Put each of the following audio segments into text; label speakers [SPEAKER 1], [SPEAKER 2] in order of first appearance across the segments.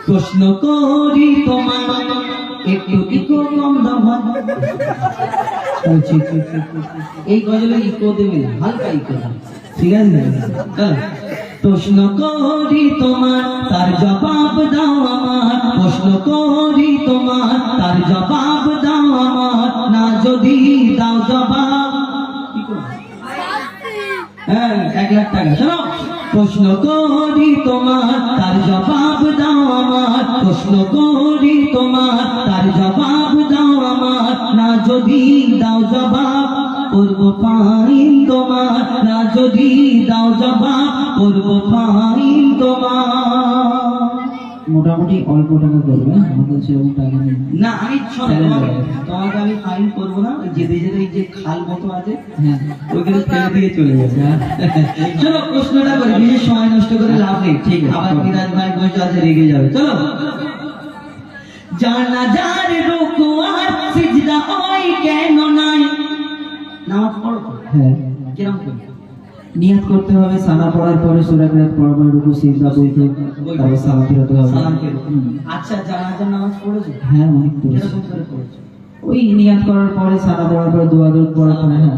[SPEAKER 1] প্রশ্ন করি তোমার একটু ইকো কম দাও এই গজলে ইকো দেবে না, হালকা ইকো দাও, ঠিক আছে? প্রশ্ন করি তোমার তার জবাব দাও আমার, প্রশ্ন করি তোমার তার জবাব দাও আমার, না যদি দাও জবাব কি করবে? হ্যাঁ, 1 লাখ টাকা। শোনো, প্রশ্ন করি তোমার তার জবাব দাও আমার, প্রশ্ন করি তোমার তার জবাব দাও আমার, না যদি দাও জবাব করব ফাইন তোমার, না যদি দাও জবাব করব ফাইন তোমার।
[SPEAKER 2] মোটামুটি অল্প টাকা করবে, আমাদের সেরকম টাকা নেই।
[SPEAKER 1] না আমি তোমাকে আমি ফাইন করবো না, যেতে যেতে এই যে খাল মতো আছে ওইখানে ফেলে দিয়ে চলে যাবে। চলো প্রশ্নটা করি, নিজের সময় নষ্ট করে লাভ নেই। ঠিক আছে, আবার মিরাজ ভাই বসে আছে, রেগে যাবে। চলো, জানা যার রুকু আর সিজদা হয় কেন নাই? নামাজ পড়ো?
[SPEAKER 2] হ্যাঁ।
[SPEAKER 1] কিরকম করবে?
[SPEAKER 2] নিয়াত করতে হবে, সানা পড়ার পরে সূরা কিরাত পড়ার রুকু সিজদা বইতে, তারপর সালাম ফেরাতে হবে।
[SPEAKER 1] সালাম ফেরাতে। আচ্ছা, জানাজার নামাজ পড়েছো?
[SPEAKER 2] হ্যাঁ, অনেক পড়েছি।
[SPEAKER 1] কিরকম করে পড়েছো?
[SPEAKER 2] ওই নিয়াত করার পরে, সানা পড়ার পরে, দোয়া দরুদ পড়ার পরে। হ্যাঁ,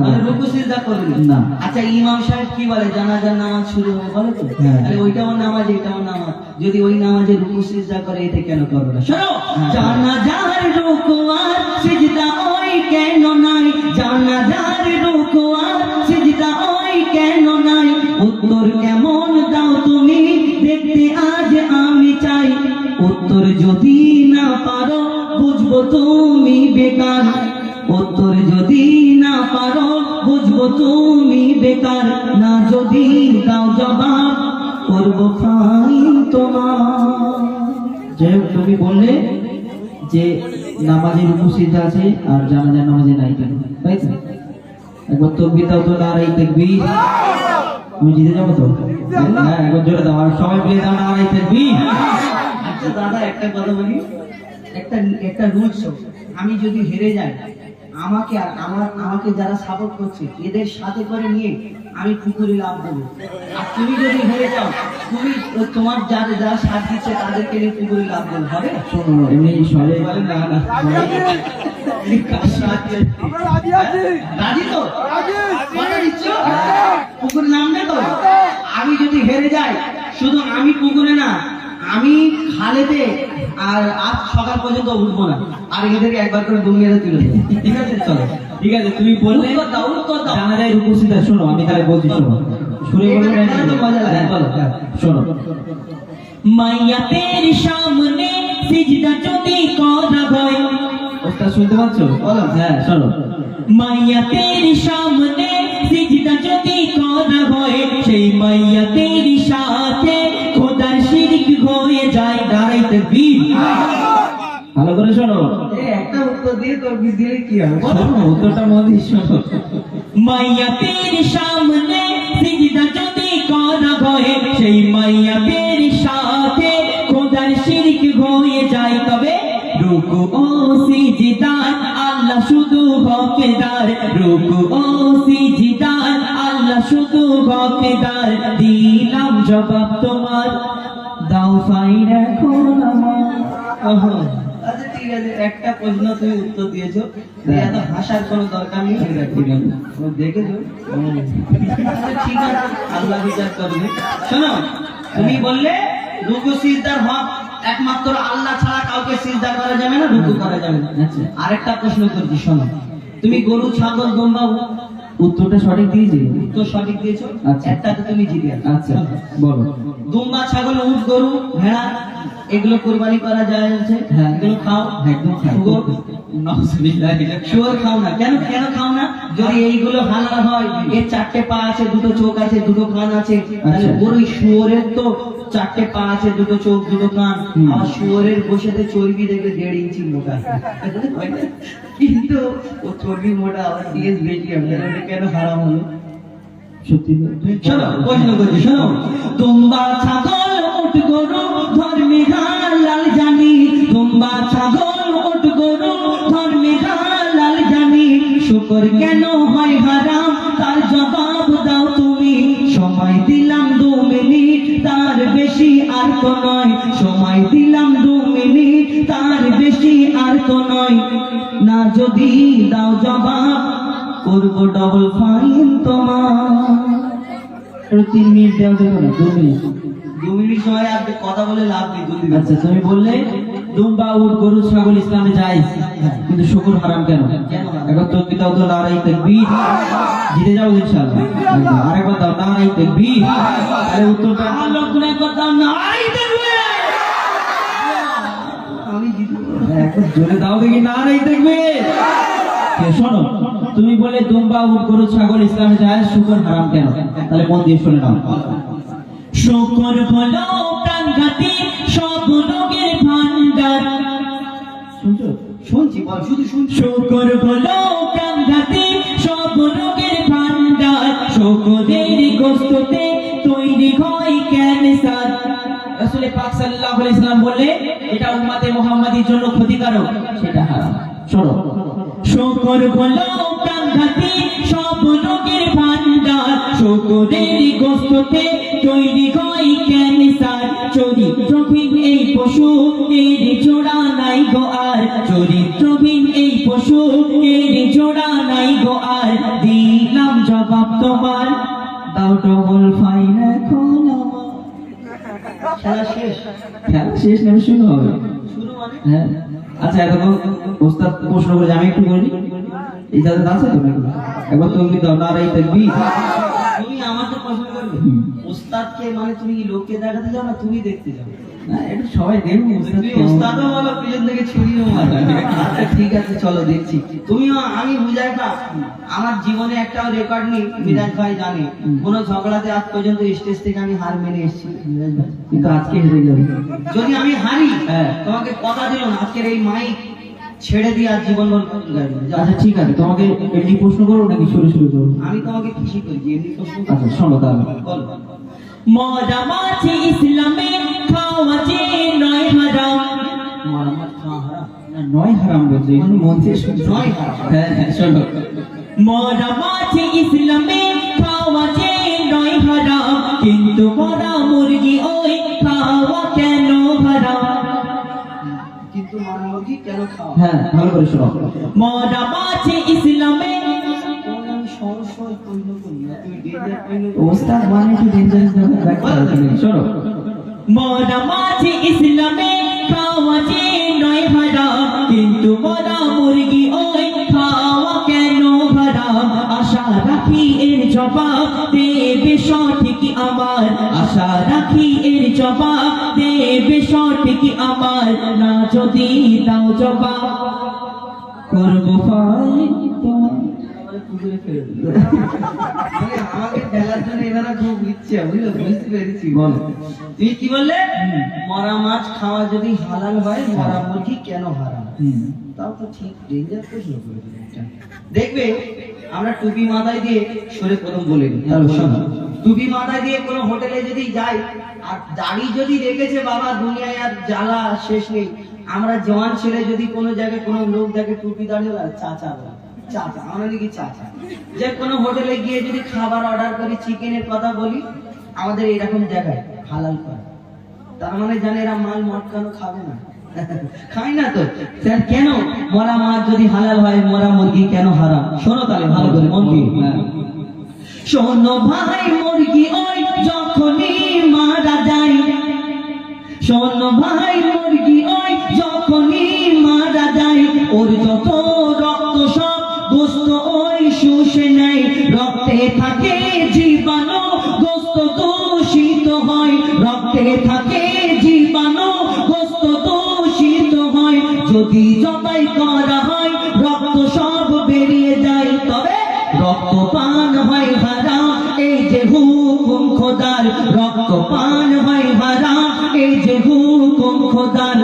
[SPEAKER 1] মানে রুকু সিজদা করবে
[SPEAKER 2] না।
[SPEAKER 1] আচ্ছা, ইমাম সাহেব কি বলে? জানাজার নামাজ শুরু হবে, বলে তো? তাহলে ওইটাও নামাজ, এটাও নামাজ। যদি ওই নামাজে রুকু সিজদা করে, এটা কেন করবে না? শোনো, জানাজার রুকু আর সিজদা ওই কেন নাই? জানাজার রুকু আর সিজদা ওই কেন নাই? উত্তর কেমন দাও তুমি, দেখতে আজ আমি চাই। উত্তর যদি না পারো, বুঝবো তুমি বেকার। উত্তর যদি না পারো, বুঝবো তুমি বেকার, না যদি দাও জবাব করবো ফাইন তোমার।
[SPEAKER 2] যাই হোক, তুমি বললে যে নামাজের রুকু সিজদা আছে আর জানাজার নামাজে নাই কেন, তাই তো? একবার তাকবীর দাও তো, নারাই তাকবীর। আমি জিতে যাবো তো? হ্যাঁ, একবার জোরে দাও, আর সবাই মিলে দাও, নারাই তাকবীর।
[SPEAKER 1] আচ্ছা দাদা, একটা কথা বলি, একটা রুলস। আমি যদি হেরে যাই, আমাকে আর আমাকে যারা সাপোর্ট করছে এদের সাথে করে নিয়ে আমি পুকুরে লাভ দেবো। আর তুমি যদি হেরে যাও, তুমি তোমার যারা সাথ দিচ্ছে তাদেরকে নিয়ে পুকুরে লাভ দেবো, হবে?
[SPEAKER 2] শোনো, এমনি সবাই
[SPEAKER 1] বলে না না, রাজি তো? কথা দিচ্ছ? পুকুরে নামবে তো? আমি যদি হেরে যাই, শুধু আমি পুকুরে না, আমি খালেতে আর আজ সকাল পর্যন্ত উঠবো না, আর এদেরকে একবার করে দুনিয়া তুলে দেবো। ঠিক আছে? চলো,
[SPEAKER 2] ঠিক আছে, তুমি বললে
[SPEAKER 1] উত্তর দাও।
[SPEAKER 2] জানাজার রুকু সিজদা। শোনো, আমি তাহলে বলছি, শোনো, সুরে বলবে না,
[SPEAKER 1] তো মজা লাগে।
[SPEAKER 2] বলো। শোনো,
[SPEAKER 1] মাইয়া তেরি সামনে সিজদা যদি করা হয়।
[SPEAKER 2] ওস্তাদ শুনতে পাচ্ছ?
[SPEAKER 1] বলো।
[SPEAKER 2] হ্যাঁ, শোনো,
[SPEAKER 1] মাইয়া তেরি সামনে সিজদা যদি করা হয়, সেই মাইয়া তেরি সাথে খোদার শিরক হয়ে যায়। নারাই তাকবীর।
[SPEAKER 2] ভালো করে শোনো।
[SPEAKER 1] একটা উত্তর দিয়ে তোর দিলে কি হবে?
[SPEAKER 2] শোনো, উত্তরটা মন দিয়ে শোনো।
[SPEAKER 1] মাইয়া তেরি সামনে সিজদা যদি করা হয়, সেই মাইয়া তেরি সাথে খোদার শিরক হয়ে যায়। তবে রুকু ও সিজদার আল্লাহ শুধু হকদার, রুকু ও সিজদার আল্লাহ শুধু হকদার। দিলাম জবাব তোমার, দাও ফাইন এখন আমার। আচ্ছা ঠিক আছে, একটা প্রশ্ন তুমি উত্তর দিয়েছো, এত ভাষার কোনো দরকার নেই। ঠিক আছে, দেখেছো? আচ্ছা, ঠিক আছে, আল্লাহ বিচার করবে। শোনো, তুমি বললে রুকু সিজদার হক একমাত্র আল্লাহ ছাড়া কাউকে সিজদা করা যাবে না, রুকু করা যাবে না।
[SPEAKER 2] আচ্ছা,
[SPEAKER 1] আরেকটা প্রশ্ন করছি, শোনো। তুমি গরু, ছাগল, দুম্বা,
[SPEAKER 2] উত্তরটা সঠিক দিয়েছি।
[SPEAKER 1] উত্তর সঠিক দিয়েছো,
[SPEAKER 2] আচ্ছা।
[SPEAKER 1] একটাতে তুমি জিতে গেছো।
[SPEAKER 2] আচ্ছা, বলো।
[SPEAKER 1] দুম্বা, ছাগল, উট, গরু, ভেড়া, এগুলো কুরবানি করা যায় আছে?
[SPEAKER 2] হ্যাঁ।
[SPEAKER 1] এগুলো খাও?
[SPEAKER 2] একদম খাই।
[SPEAKER 1] শুয়োর খাও না কেন? কেন খাও না? যদি এইগুলো হালাল হয়, এর 4টে পা আছে, 2টো চোখ আছে, 2টো কান আছে, তাহলে ওই শুয়োরের তো 4টে পা আছে, 2টো চোখ, 2টো কান, আর শুয়োরের বসেতে চর্বি দেখবে 1.5 ইঞ্চি মোটা, কিন্তু ও চর্বি মোটা, আবার তেজ বেশি হবে, কেন হারাম হলো?
[SPEAKER 2] সত্যি
[SPEAKER 1] শোনো, প্রশ্ন করছি, শোনো। দুম্বা, ছাগল, উট, গরু ধর্মে হালাল জানি। দুম্বা, ছাগল, উট, গরু ধর্মে হালাল জানি। শুকর কেন হয় হারাম, তার জবাব দাও তুমি। সময় দিলাম 2 মিনিট, তার বেশি আর তো নয়।
[SPEAKER 2] সময় দিলাম 2 মিনিট, তার বেশি আর তো নয়। না যদি দাও জবাব, করব ডবল ফাইন তোমার। 3 মিনিট দেওয়া যাবে না? 2 মিনিট।
[SPEAKER 3] 2 মিনিট সময় আর কথা বলে লাভ নেই, জলদি
[SPEAKER 2] আচ্ছা, তুমি বললে দুম্বা, উট, গরু, ছাগল ইসলামে জায়েজ, কিন্তু শুকর হারাম কেন? এখন তাকবীর দাও তো, নারায়ে তাকবীর। জিতে যাও ইনশাআল্লাহ। আরেকবার দাও, নারায়ে তাকবীর। আরে উত্তরটা
[SPEAKER 1] লোকগুলো একবার দাও না, আই দেখবে
[SPEAKER 3] আমি জিতবো।
[SPEAKER 2] একবার জোরে দাও দেখি, নারায়ে তাকবীর। শোনো, তুমি বলে দুম্বা, উট, গরু, ছাগল ইসলামে জায়েজ, শুকর হারাম কেন? তাহলে মন দিয়ে শুনে নাও।
[SPEAKER 1] শুকর হলো প্রাণঘাতী সব রোগের ভান্ডার।
[SPEAKER 2] শুনছো?
[SPEAKER 3] শুনছি, বল, শুধু শুনছি।
[SPEAKER 1] শুকর হলো প্রাণঘাতী সব রোগের ভান্ডার। শুকরের গোশতে তৈরি হয় ক্যান্সার।
[SPEAKER 2] রাসূল পাক সাল্লাল্লাহু আলাইহি সাল্লাম বললে এটা উম্মতে মুহাম্মাদির জন্য ক্ষতিকারক, সেটা হারাম। শোনো,
[SPEAKER 1] শুকর হলো প্রাণঘাতী সব রোগের ভান্ডার। শুকরের গোশতে তৈরি হয় ক্যান্সার। চরিত্রহীন এই পশু এর জোড়া নাই গো আর। চরিত্রহীন এই পশু এর জোড়া নাই গো আর। দিলাম জবাব তোমার,
[SPEAKER 2] দাও ডবল ফাইন এখন আমার।
[SPEAKER 3] খেলা শেষ।
[SPEAKER 2] খেলা শেষ না, শুরু হবে।
[SPEAKER 3] শুরু মানে?
[SPEAKER 2] হ্যাঁ, আচ্ছা, এতক্ষণ ওস্তাদ প্রশ্ন করে আমি একটু বলি, এই দাদা আছে তো নাকি? একবার তুমি দাও, নারায়ে তাকবীর।
[SPEAKER 3] তুমি আমাকে প্রশ্ন করবে? ওস্তাদকে মানে তুমি কি লোককে দেখাতে যাও না তুমি দেখতে যাও?
[SPEAKER 2] না, একটু সবাই দেখুন ওস্তাদ
[SPEAKER 3] তুমি
[SPEAKER 2] কেমন।
[SPEAKER 3] ওস্তাদও বলো, পিছন থেকে ছুরিও মারো। আচ্ছা ঠিক আছে, চলো দেখছি। তুমিও, আমি বুঝাইবা, আমার জীবনে একটাও রেকর্ড নেই, মিরাজ ভাই জানে। কোনো ঝগড়াতে আজ পর্যন্ত স্টেজ থেকে আমি হার মেনে এসেছি, মিরাজ ভাই।
[SPEAKER 2] কিন্তু আজকে হেরে যাবে।
[SPEAKER 3] যদি আমি হারি,
[SPEAKER 2] হ্যাঁ।
[SPEAKER 3] তোমাকে কথা দিলাম আজকের এই মাইক ছেড়ে দিয়ে আর জীবন ভর গাইবো।
[SPEAKER 2] আচ্ছা ঠিক আছে, তোমাকে এমনি প্রশ্ন করবো নাকি শুরু করবো?
[SPEAKER 3] আমি তোমাকে খুশি করি যে এমনি প্রশ্ন করো।
[SPEAKER 2] আচ্ছা শোনো তাহলে।
[SPEAKER 3] বল।
[SPEAKER 1] মরা মাছে ইসলামে খাওয়া যে নয় হারাম।
[SPEAKER 3] মারামার খাওয়া হারাম?
[SPEAKER 2] না, 9 হারাম বলছে, এখানে মন থেকে শুনছো।
[SPEAKER 3] 9 হারাম।
[SPEAKER 2] হ্যাঁ হ্যাঁ, শোনো।
[SPEAKER 1] মরা মাছে ইসলামে খাওয়া যে নয় হারাম, কিন্তু মরা মুরগি ওই খাওয়া কেন হারাম?
[SPEAKER 3] কিন্তু মুরগি কেন খাওয়া?
[SPEAKER 2] হ্যাঁ, ভালো করে শোনো।
[SPEAKER 1] মরা মাছে ইসলামে,
[SPEAKER 3] তোমাকে আমি সহজ প্রশ্ন করি না, তুমি ডেঞ্জার প্রশ্ন করো।
[SPEAKER 2] ওস্তাদ মানে একটু ডেঞ্জারাস ব্যাপার। শোনো,
[SPEAKER 1] মরা মাছে ইসলামে খাওয়া যে নয় হারাম, কিন্তু মরা মুরগি ওই খাওয়া কেন হারাম? আশা রাখি এর জবাব দেবে সঠিক আমার। আশা রাখি এর জবাব দেবে সঠিক আমার। না যদি দাও জবাব, করবো ফাইন তোমার।
[SPEAKER 3] পুকুরে ফেলে দিল। মানে আমাকে ফেলার জন্য এনারা খুব ইচ্ছে, বুঝলো, বুঝতে পেরেছি।
[SPEAKER 2] বল।
[SPEAKER 3] তুমি কি বললে? মরা মাছ খাওয়া যদি হালাল হয়, মরা মুরগি কেন হারাম? তাও তো ঠিক ডেঞ্জার প্রশ্ন করেছিল এটা। দেখবে আমরা টুপি মাথায় দিয়ে সরে প্রথম বলে দিই।
[SPEAKER 2] তাহলে শোনো।
[SPEAKER 3] টুপি মাথায় দিয়ে কোনো হোটেলে যদি যাই আর দাড়ি যদি রেখেছে, বাবা দুনিয়ায় আর জ্বালা শেষ নেই। আমরা জওয়ান ছেলে যদি কোনো জায়গায় কোনো লোক দেখে টুপি দাঁড়িয়ে চাচা বলে, চাচা, আমরা নাকি চাচা। যে কোনো হোটেলে গিয়ে যদি খাবার অর্ডার করি, চিকেনের কথা বলি, আমাদের এরকম দেখায় হালাল করে। তার মানে জানে এরা মাল মটকানো খাবে না, খাই না তো। স্যার কেন মরা মাছ যদি হালাল হয়, মরা মুরগি কেন হারাম? শোনো তাহলে ভালো করে, মন দিয়ে।
[SPEAKER 1] শোনো ভাই, মুরগি ওই যখনই মারা যায়। শোনো ভাই, মুরগি ওই যখনই মারা যায়, ওর যত রক্ত সব গোস্ত ওই শুষে নেয়। রক্তে থাকে জীবাণু, গোস্ত দূষিত হয়। রক্তে থাকে জীবাণু, গোস্ত দূষিত হয়। যদি জবাই করা হয়, রক্ত সব বেরিয়ে যায়, তবে রক্ত পান হয় হারাম। এই যে হুকুম খোদার, রক্ত পান হয় হারাম। এই যে হুকুম খোদার।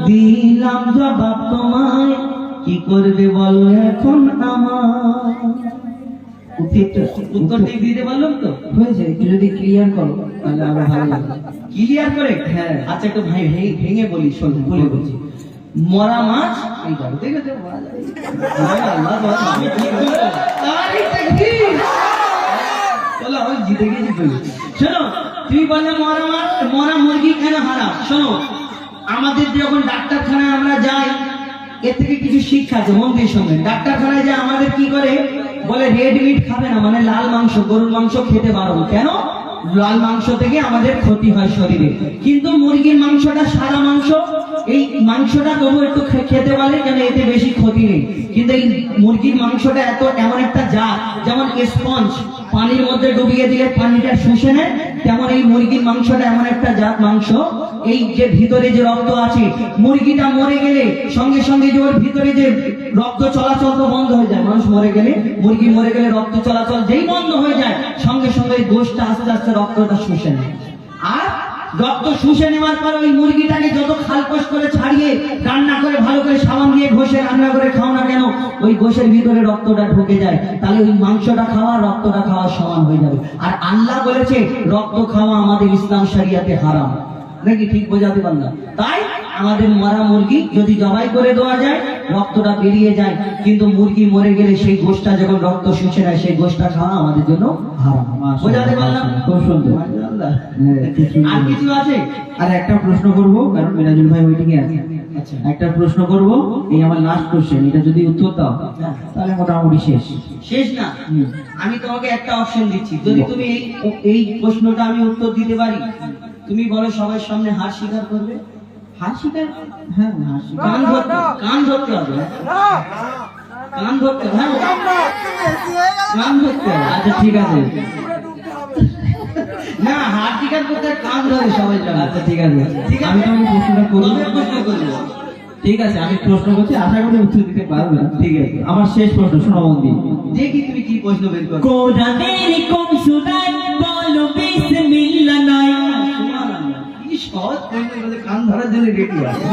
[SPEAKER 1] দিলাম জবাব তোমায়, কি করবে বলো এখন আমার?
[SPEAKER 3] উত্তর ঠিক দিতে পারলাম তো?
[SPEAKER 2] হয়েছে, একটু যদি ক্লিয়ার করো তাহলে আরো ভালো লাগবে।
[SPEAKER 3] ক্লিয়ার করে?
[SPEAKER 2] হ্যাঁ।
[SPEAKER 3] আচ্ছা একটু ভাই ভেঙে বলি, শোন, বলে বলছি। মরা মাছ, এই দেখো, দেখেছো? আমি ঠিক বললাম। তারই তাকবীর। চলো, আমি জিতে গেছি বলি। শোনো, তুমি বললে মরা মুরগি কেন হারাম? শোনো, আমাদের যখন ডাক্তারখানায় আমরা যাই, এর থেকে কিছু শিক্ষা আছে, মন দিয়ে সঙ্গে। ডাক্তারখানায় যে আমাদের কি করে বলে রেড মিট খাবে না, মানে লাল মাংস, গরুর মাংস খেতে পারবো কেন? লাল মাংস থেকে আমাদের ক্ষতি হয় শরীরে, কিন্তু মুরগির মাংসটা সাদা মাংস, এই মাংসটা তবু একটু খেতে পারে কেন, এতে বেশি ক্ষতি নেই। কিন্তু এই মুরগির মাংসটা এমন একটা জাত, যেমন স্পঞ্জ পানির মধ্যে ডুবিয়ে দিলে পানিটা শুষে নেয়, তেমন এই মুরগির মাংসটা এমন একটা জাত মাংস, এই যে ভিতরে যে রক্ত আছে, মুরগিটা মরে গেলে সঙ্গে সঙ্গে যে ওর ভিতরে যে রক্ত চলাচল তো বন্ধ হয়ে যায়। মানুষ মরে গেলে, মুরগি মরে গেলে রক্ত চলাচল যেই বন্ধ হয়ে যায়, সঙ্গে সঙ্গে এই গোশটা আস্তে আস্তে রক্তটা শুষে নেয়। আর রক্ত শুষে নেওয়ার পর ওই মুরগিটাকে যত খালকোশ করে ছাড়িয়ে রান্না করে ভালো করে সাবান দিয়ে ঘষে রান্না করে খাও না কেন, ওই গোশের ভিতরে রক্তটা ঢুকে যায়, তাহলে ওই মাংসটা খাওয়া রক্তটা খাওয়া সমান হয়ে যাবে। আর আল্লাহ বলেছে রক্ত খাওয়া আমাদের ইসলাম শরিয়াতে হারাম, নাকি ঠিক বোঝাতে পারলাম? তাই আমাদের মরা মুরগি যদি জবাই করে দেওয়া যায়, রক্তটা বেরিয়ে যায়, কিন্তু মুরগি মরে গেলে সেই গোশটা যখন রক্ত শুষে নেয়, সেই গোশটা খাওয়া আমাদের জন্য হারাম। বোঝাতে পারলাম?
[SPEAKER 2] খুব সুন্দর।
[SPEAKER 3] আর কিছু আছে?
[SPEAKER 2] আর একটা প্রশ্ন করব, কারণ মিরাজুল ভাই ওইদিকে আছে।
[SPEAKER 3] আচ্ছা,
[SPEAKER 2] একটা প্রশ্ন করব, এই আমার লাস্ট কোশ্চেন, এটা যদি উত্তর দাও তাহলে মোটামুটি শেষ।
[SPEAKER 3] শেষ না? আমি তোমাকে একটা অপশন দিচ্ছি, যদি তুমি এই প্রশ্নটা আমি উত্তর দিতে পারি, তুমি বলো সবার সামনে হার স্বীকার করবে?
[SPEAKER 2] হার স্বীকার? হ্যাঁ, হার স্বীকার।
[SPEAKER 3] কান ধরতে হবে, কান ধরতে হবে, হ্যাঁ কান ধরতে হবে।
[SPEAKER 2] আচ্ছা ঠিক আছে,
[SPEAKER 3] না হার স্বীকার করতে কান ধরে সবাই জানে।
[SPEAKER 2] আচ্ছা ঠিক আছে,
[SPEAKER 3] ঠিক আছে,
[SPEAKER 2] আমি তোমাকে প্রশ্নটা করবো।
[SPEAKER 3] তবে প্রশ্ন করবো।
[SPEAKER 2] ঠিক আছে, আমি প্রশ্ন করছি, আশা করি উত্তর দিতে পারবে। ঠিক আছে, আমার শেষ প্রশ্ন, শোনো মন দিয়ে।
[SPEAKER 3] দেখি তুমি কি প্রশ্ন বের করো।
[SPEAKER 1] কোরআনের কোন সূরায় বলো বিসমিল্লাহ নাই?
[SPEAKER 3] কি সহজ প্রশ্ন বলে কান ধরার জন্য রেডি আছে।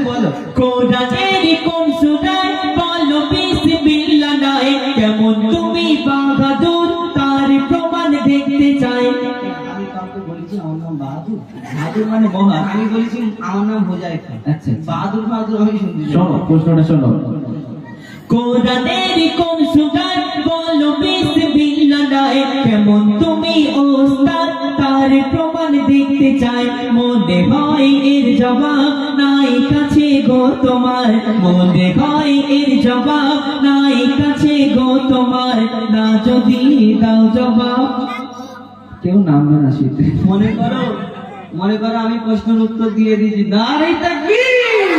[SPEAKER 3] বলো।
[SPEAKER 1] কোরআনের কোন সূরায় বলো বিসমিল্লাহ নাই? কেমন তুমি বাহাদুর তার প্রমাণ দেখতে চাই।
[SPEAKER 3] আমি কাউকে বলেছি আমার নাম বাহাদুর? বাহাদুর মানে মহান। আমি বলেছি আমার নাম হোজাইফা।
[SPEAKER 2] আচ্ছা,
[SPEAKER 3] বাহাদুর বাহাদুর আমি শুনি।
[SPEAKER 2] শোনো প্রশ্নটা, শোনো।
[SPEAKER 1] কোরআনের কোন সূরায় বলো বিসমিল্লাহ নাই? কেমন তুমি ওস্তাদ তার প্রমাণ দেখতে চাই। মনে হয় এর জবাব নাই কাছে গো তোমার, মনে হয় এর জবাব নাই কাছে গো তোমার, না যদি দাও জবাব।
[SPEAKER 2] কেউ নামবে না শীতে।
[SPEAKER 3] মনে করো আমি প্রশ্নের উত্তর দিয়ে দিয়েছি, নারে তাকবীর।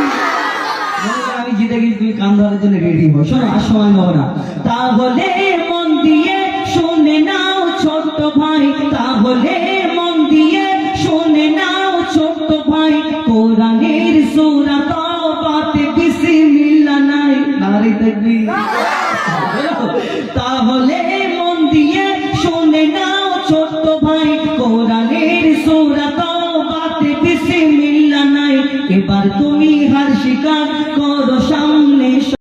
[SPEAKER 3] মনে করো আমি জিতে গেছি, তুমি কান ধরার জন্য রেডি হও। শোনো, আর সময় নেবো না।
[SPEAKER 1] তাহলে মন দিয়ে শুনে নাও ছোট্ট ভাই, তাহলে মন দিয়ে শুনে নাও ছোট্ট ভাই, কোরআনের সূরা তাওবাতে বিসমিল্লাহ নাই।
[SPEAKER 3] নারে তাকবীর।
[SPEAKER 1] তাহলে মন দিয়ে শুনে নাও ছোট্ট ভাই, কোরআনের সূরা তাওবাতে বিসমিল্লাহ নাই। এবার তুমি হার স্বীকার করো সামনে